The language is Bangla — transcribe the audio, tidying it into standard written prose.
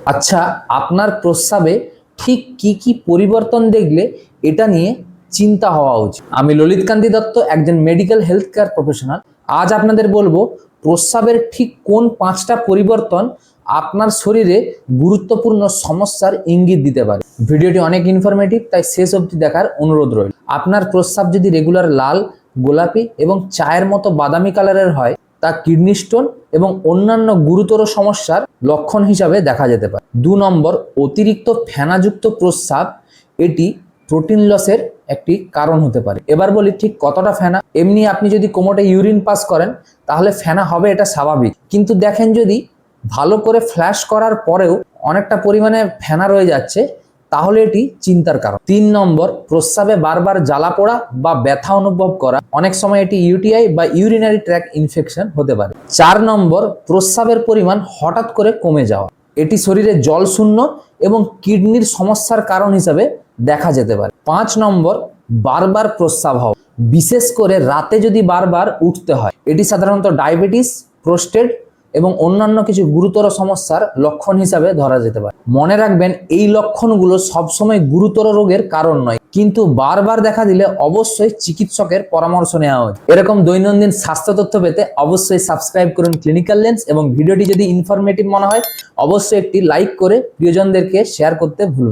আচ্ছা, আপনার প্রস্রাবে ঠিক কি কি পরিবর্তন দেখলে এটা নিয়ে চিন্তা হওয়া উচিত। আমি ললিত কান্তি দত্ত, একজন মেডিকেল হেলথ কেয়ার প্রফেশনাল। আজ আপনাদের বলবো প্রস্রাবের ঠিক কোন 5টা পরিবর্তন আপনার শরীরে গুরুত্বপূর্ণ সমস্যার ইঙ্গিত দিতে পারে। ভিডিওটি অনেক ইনফরমেটিভ, তাই শেষ অবধি দেখার অনুরোধ রইল। আপনার প্রস্রাব যদি রেগুলার লাল, গোলাপি এবং চায়ের মতো বাদামি কালারের হয়, তা কিডনি স্টোন এবং অন্যান্য গুরুতর সমস্যার লক্ষণ হিসাবে দেখা যেতে পারে। 2 নম্বর, অতিরিক্ত ফেনাযুক্ত প্রস্রাব। এটি প্রোটিন লসের একটি কারণ হতে পারে। এবার বলি ঠিক কতটা ফেনা। এমনি আপনি যদি কোমরে ইউরিন পাস করেন তাহলে ফেনা হবে, এটা স্বাভাবিক। কিন্তু দেখেন যদি ভালো করে ফ্ল্যাশ করার পরেও অনেকটা পরিমাণে ফেনা রয়ে যাচ্ছে, তাহলে এটি চিন্তার কারণ। 3 নম্বর, প্রস্রাবে বারবার জ্বালা পোড়া বা ব্যথা অনুভব করা। অনেক সময় এটি ইউটিআই বা ইউরিনারি ট্র্যাক্ট ইনফেকশন হতে পারে। 4 নম্বর, প্রস্রাবের পরিমাণ হঠাৎ করে কমে যাওয়া। এটি শরীরে জল শূন্য এবং কিডনির সমস্যার কারণ হিসাবে দেখা যেতে পারে। 5 নম্বর, বারবার প্রস্রাব হওয়া, বিশেষ করে রাতে যদি বারবার উঠতে হয়। এটি সাধারণত ডায়াবেটিস, প্রোস্টেট এবং অন্যান্য কিছু গুরুতর সমস্যার লক্ষণ হিসাবে ধরা যেতে পারে। মনে রাখবেন, এই লক্ষণগুলো সবসময় গুরুতর রোগের কারণ নয়, কিন্তু বারবার দেখা দিলে অবশ্যই চিকিৎসকের পরামর্শ নেওয়া উচিত। এরকম দৈনন্দিন স্বাস্থ্য তথ্য পেতে অবশ্যই সাবস্ক্রাইব করুন ক্লিনিক্যাল লেন্স, এবং ভিডিওটি যদি ইনফরমেটিভ মনে হয় অবশ্যই একটি লাইক করে প্রিয়জনদেরকে শেয়ার করতে ভুলবেন না।